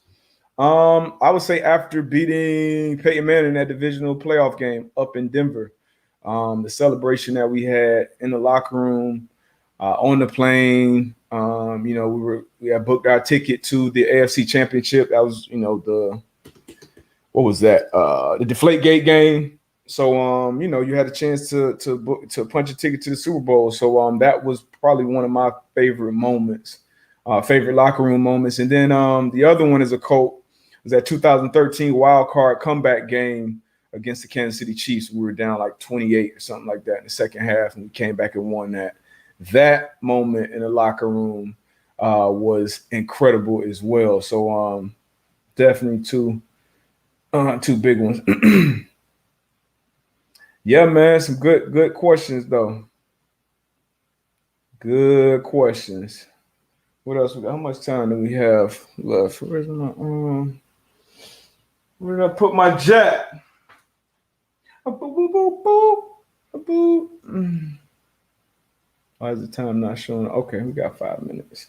I would say after beating Peyton Manning in that divisional playoff game up in Denver, the celebration that we had in the locker room, on the plane, we had booked our ticket to the AFC Championship. That was, the Deflategate game. So, you had a chance to punch a ticket to the Super Bowl. So, that was probably one of my favorite moments, favorite locker room moments. And then the other one is a Colt. Was that 2013 wild card comeback game against the Kansas City Chiefs. We were down like 28 or something like that in the second half, and we came back and won that. That moment in the locker room was incredible as well. So definitely two big ones. Yeah, man, some good questions though. Good questions. What else we got? How much time do we have left? Where's my where did I put my jet? Why is the time not showing? Okay, we got 5 minutes.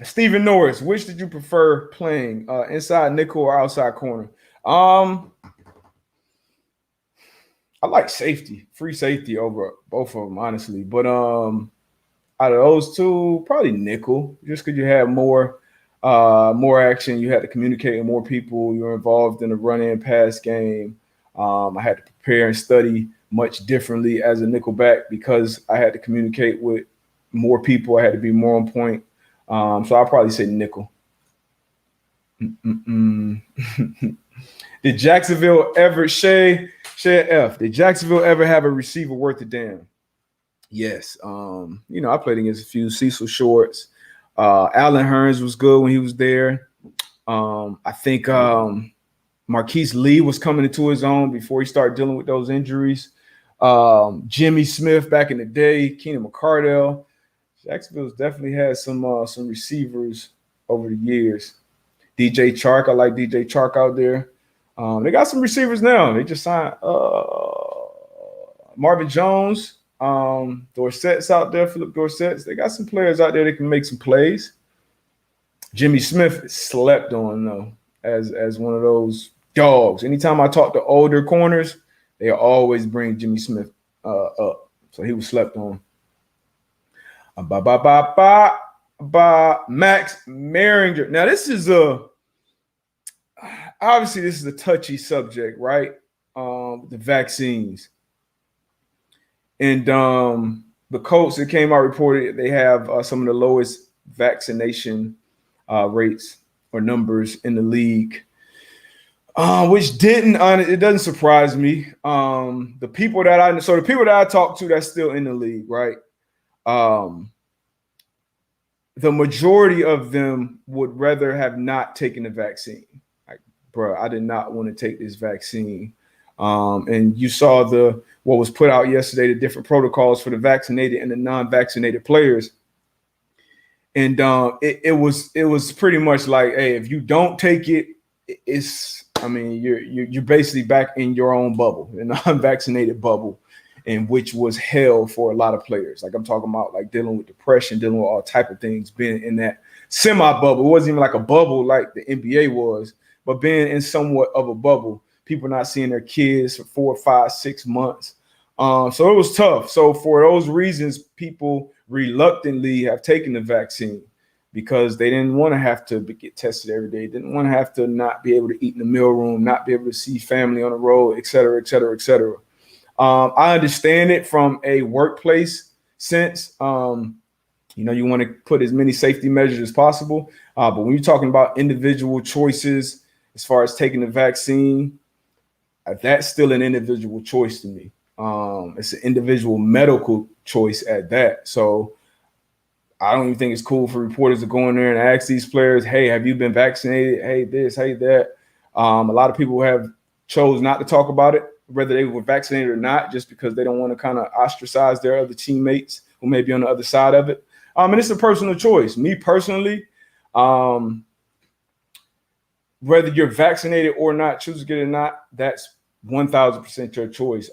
Stephen Norris, which did you prefer playing, inside nickel or outside corner? I like free safety over both of them, honestly. But out of those two, probably nickel, just because you had more action. You had to communicate with more people. You were involved in the run-in pass game. I had to prepare and study much differently as a nickelback because I had to communicate with more people. I had to be more on point. So I'll probably say nickel. Did Jacksonville ever Shay F? Did Jacksonville ever have a receiver worth a damn? Yes. I played against a few. Cecil Shorts. Allen Hearns was good when he was there. I think Marquise Lee was coming into his own before he started dealing with those injuries. Jimmy Smith back in the day, Keenan McCardell. Jacksonville's definitely had some receivers over the years. DJ Chark, I like DJ Chark out there. They got some receivers now. They just signed Marvin Jones, Dorsett's out there, Philip Dorsett's. They got some players out there that can make some plays. Jimmy Smith is slept on though, as one of those dogs. Anytime I talk to older corners, they always bring Jimmy Smith up. So he was slept on. Max Maringer. Now this is obviously this is a touchy subject, right? The vaccines. And the Colts that came out reported they have some of the lowest vaccination rates or numbers in the league, which it doesn't surprise me. The people that I talk to that's still in the league, right? The majority of them would rather have not taken the vaccine. Like, bro, I did not want to take this vaccine. And you saw what was put out yesterday, the different protocols for the vaccinated and the non-vaccinated players. And it was pretty much like, hey, if you don't take it, you're basically back in your own bubble, the non-vaccinated bubble, and which was hell for a lot of players. Like I'm talking about like dealing with depression, dealing with all type of things, being in that semi-bubble. It wasn't even like a bubble like the NBA was, but being in somewhat of a bubble, people not seeing their kids for 4, 5, 6 months. So it was tough. So for those reasons, people reluctantly have taken the vaccine because they didn't want to have to get tested every day, didn't want to have to not be able to eat in the meal room, not be able to see family on the road, et cetera, et cetera, et cetera. I understand it from a workplace sense. You want to put as many safety measures as possible. But when you're talking about individual choices, as far as taking the vaccine, that's still an individual choice to me. It's an individual medical choice at that. So I don't even think it's cool for reporters to go in there and ask these players, hey, have you been vaccinated? Hey, this, hey, that. A lot of people have chose not to talk about it, whether they were vaccinated or not, just because they don't want to kind of ostracize their other teammates who may be on the other side of it. And it's a personal choice. Me personally, whether you're vaccinated or not, choose to get it or not, that's 1,000% your choice.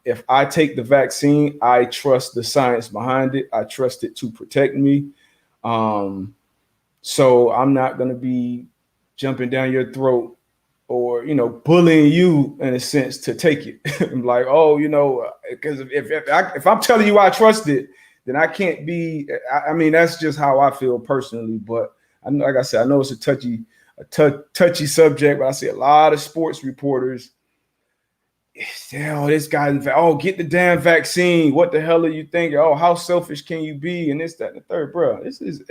If I take the vaccine, I trust the science behind it. I trust it to protect me. So I'm not going to be jumping down your throat or, bullying you in a sense to take it. I'm like, because if I'm telling you I trust it, then I can't be. That's just how I feel personally. But like I said, I know it's a touchy subject, but I see a lot of sports reporters. This guy, get the damn vaccine. What the hell are you thinking? Oh, how selfish can you be? And this, that, and the third, bro. This is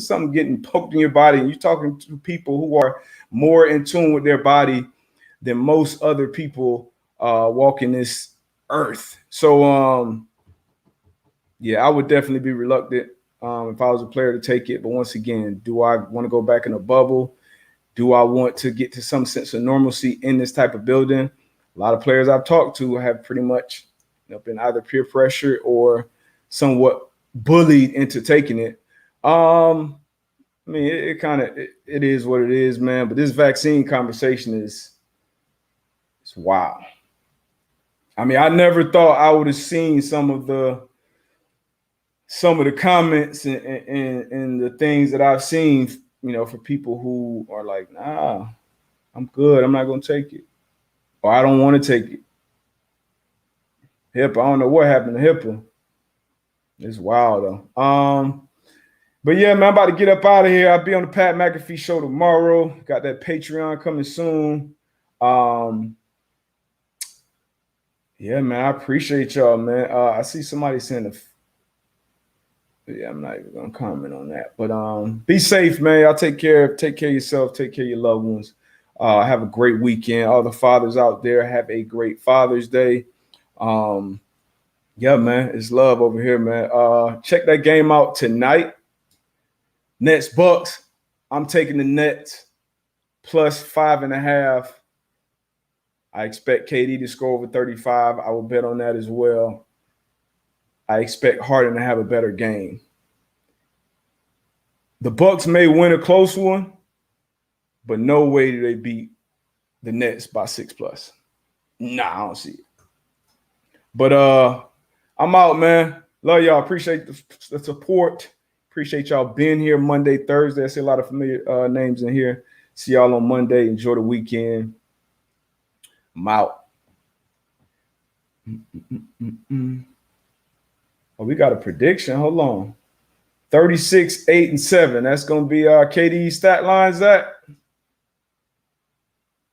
something getting poked in your body, and you're talking to people who are more in tune with their body than most other people walking this earth. So, I would definitely be reluctant if I was a player to take it. But once again, do I want to go back in a bubble? Do I want to get to some sense of normalcy in this type of building? A lot of players I've talked to have pretty much been either peer pressure or somewhat bullied into taking it. It is what it is, man. But this vaccine conversation it's wild. I never thought I would have seen some of the comments and the things that I've seen, for people who are like, nah, I'm good. I'm not going to take it. Or I don't want to take it. HIPAA, I don't know what happened to HIPAA. It's wild, though. But yeah, man, I'm about to get up out of here. I'll be on the Pat McAfee show tomorrow. Got that Patreon coming soon. Yeah, man, I appreciate y'all, man. I see somebody saying I'm not even gonna comment on that. But be safe, man. Y'all take care of yourself, take care of your loved ones. Have a great weekend. All the fathers out there, have a great Father's Day. Yeah, man, it's love over here, man. Check that game out tonight. Nets Bucks. I'm taking the Nets plus 5.5. I expect KD to score over 35. I will bet on that as well. I expect Harden to have a better game. The Bucks may win a close one, but no way do they beat the Nets by 6+. Nah, I don't see it. But I'm out, man. Love y'all. Appreciate the support. Appreciate y'all being here Monday, Thursday. I see a lot of familiar names in here. See y'all on Monday. Enjoy the weekend. I'm out. Oh, we got a prediction. Hold on. 36, 8, and 7. That's going to be KD's stat line, Zach.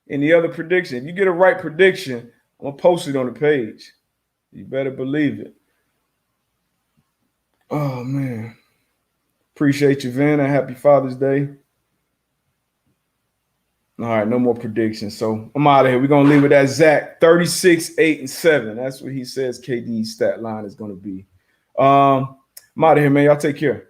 Any other prediction? If you get a right prediction, I'm going to post it on the page. You better believe it. Oh, man. Appreciate you, Vanna. Happy Father's Day. All right, no more predictions. So I'm out of here. We're going to leave it at Zach. 36, 8, and 7. That's what he says KD's stat line is going to be. I'm out of here, man. Y'all take care.